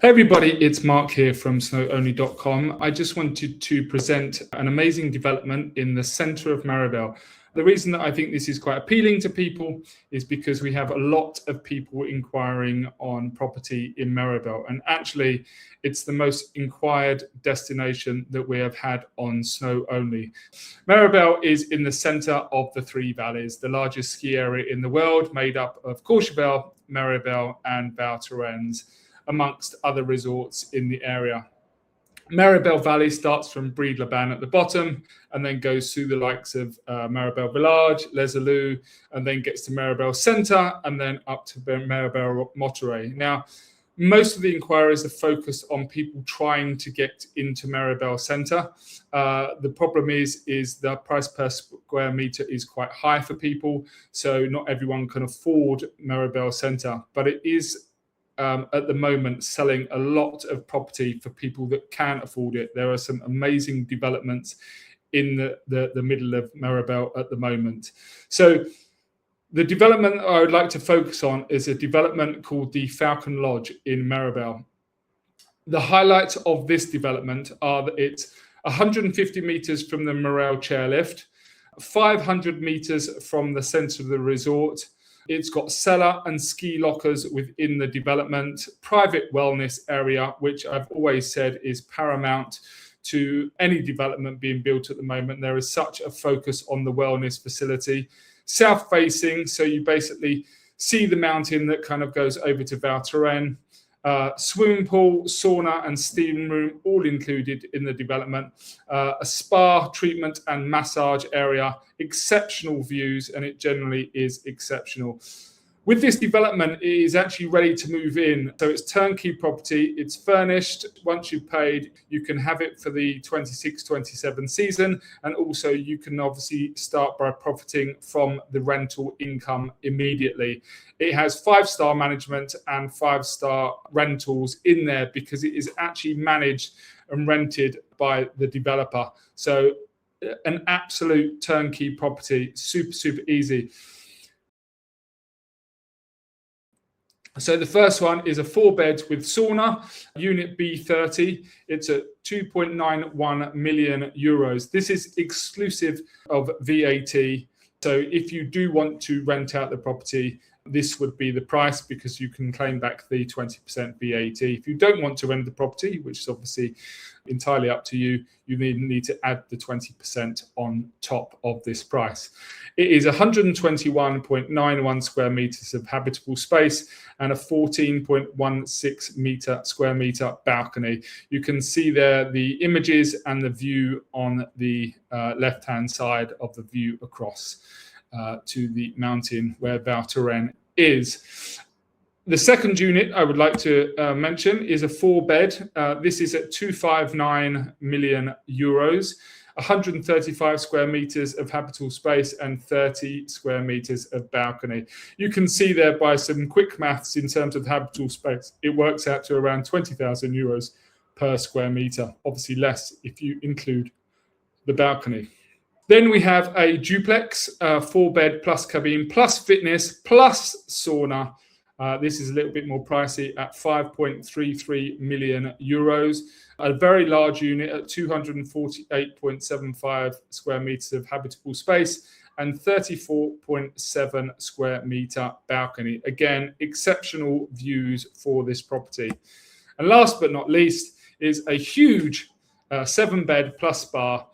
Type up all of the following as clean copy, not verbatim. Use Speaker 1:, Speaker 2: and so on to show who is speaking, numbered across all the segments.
Speaker 1: Hey everybody, it's Mark here from SnowOnly.com. I just wanted to present an amazing development in the centre of Méribel. The reason that I think this is quite appealing to people is because we have a lot of people inquiring on property in Méribel, and actually it's the most inquired destination that we have had on SnowOnly. Méribel is in the centre of the three valleys, the largest ski area in the world, made up of Courchevel, Méribel and Val Thorens, amongst other resorts in the area. Méribel Valley starts from Bride-les-Bains at the bottom and then goes through the likes of Méribel Village, Les Alous, and then gets to Méribel Centre and then up to Méribel Motoré. Now, most of the inquiries are focused on people trying to get into Méribel Centre. The problem is the price per square metre is quite high for people, so not everyone can afford Méribel Centre, but it is at the moment selling a lot of property for people that can afford it. There are some amazing developments in the middle of Méribel at the moment. So the development I would like to focus on is a development called the Falcon Lodge in Méribel. The highlights of this development are that it's 150 metres from the Morel chairlift, 500 metres from the centre of the resort. It's got cellar and ski lockers within the development, private wellness area, which I've always said is paramount to any development being built at the moment. There is such a focus on the wellness facility. South facing, so you basically see the mountain that kind of goes over to Val Thorens. Swimming pool, sauna and steam room all included in the development. A spa, treatment and massage area, exceptional views, and it generally is exceptional. With this development, it is actually ready to move in. So it's turnkey property, it's furnished. Once you've paid, you can have it for the 26-27 season. And also you can obviously start by profiting from the rental income immediately. It has 5-star management and 5-star rentals in there because it is actually managed and rented by the developer. So an absolute turnkey property, super easy. So the first one is a 4-bed with sauna, unit B30. It's at 2.91 million euros. This is exclusive of VAT. So if you do want to rent out the property, this would be the price because you can claim back the 20% VAT. If you don't want to rent the property, which is obviously entirely up to you, you need to add the 20% on top of this price. It is 121.91 square meters of habitable space and a 14.16 square meter balcony. You can see there the images and the view on the left-hand side of the view across to the mountain where Val Thorens is. The second unit I would like to mention is a 4-bed. This is at 259 million euros, 135 square meters of habitable space and 30 square meters of balcony. You can see there by some quick maths in terms of habitable space, it works out to around 20,000 euros per square meter. Obviously less if you include the balcony. Then we have a duplex, 4-bed plus cabin, plus fitness, plus sauna. This is a little bit more pricey at 5.33 million euros. A very large unit at 248.75 square meters of habitable space and 34.7 square meter balcony. Again, exceptional views for this property. And last but not least is a huge 7-bed plus spa.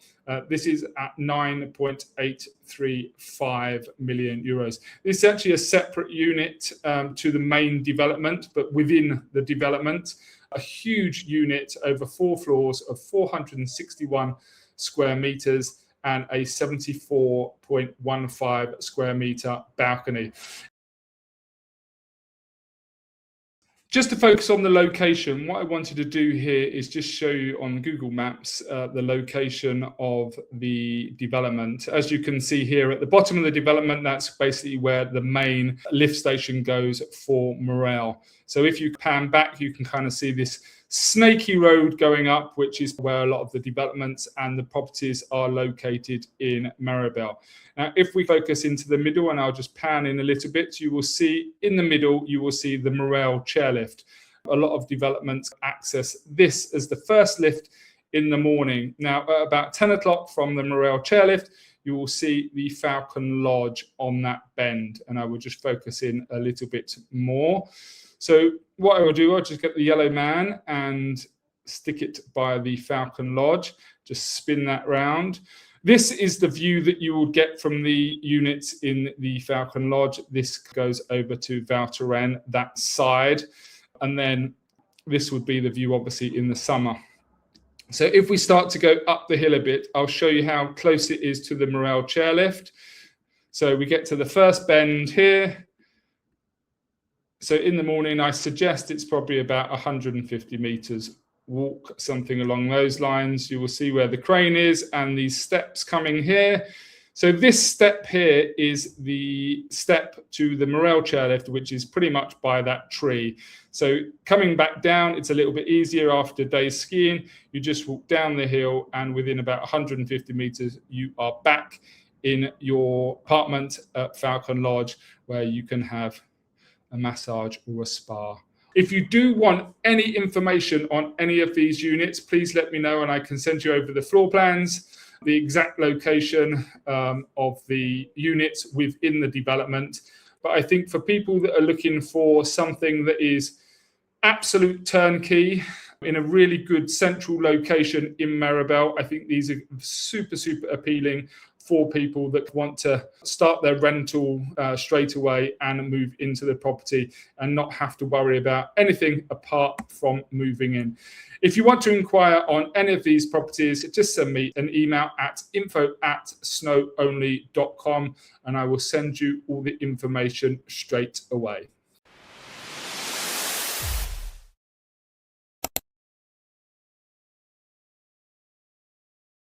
Speaker 1: This is at 9.835 million euros. This is actually a separate unit to the main development, but within the development, a huge unit over 4 floors of 461 square meters and a 74.15 square meter balcony. Just to focus on the location, what I wanted to do here is just show you on Google Maps the location of the development. As you can see here at the bottom of the development, that's basically where the main lift station goes for Morel. So if you pan back, you can kind of see this snaky road going up, which is where a lot of the developments and the properties are located in Méribel. Now, if we focus into the middle, and I'll just pan in a little bit, you will see in the middle, you will see the Morel chairlift. A lot of developments access this as the first lift in the morning. Now, at about 10 o'clock from the Morel chairlift, you will see the Falcon Lodge on that bend. And I will just focus in a little bit more. So what I will do, I'll just get the yellow man and stick it by the Falcon Lodge, just spin that round. This is the view that you will get from the units in the Falcon Lodge. This goes over to Val Thorens, that side. And then this would be the view, obviously, in the summer. So if we start to go up the hill a bit, I'll show you how close it is to the Morel chairlift. So we get to the first bend here. So in the morning, I suggest it's probably about 150 meters walk, something along those lines. You will see where the crane is and these steps coming here. So this step here is the step to the Morel chairlift, which is pretty much by that tree. So coming back down, it's a little bit easier after a day's skiing. You just walk down the hill and within about 150 meters, you are back in your apartment at Falcon Lodge, where you can have a massage or a spa. If you do want any information on any of these units, please let me know and I can send you over the floor plans, the exact location of the units within the development. But I think for people that are looking for something that is absolute turnkey in a really good central location in Méribel, I think these are super, super appealing for people that want to start their rental straight away and move into the property and not have to worry about anything apart from moving in. If you want to inquire on any of these properties, just send me an email at info@snowonly.com and I will send you all the information straight away.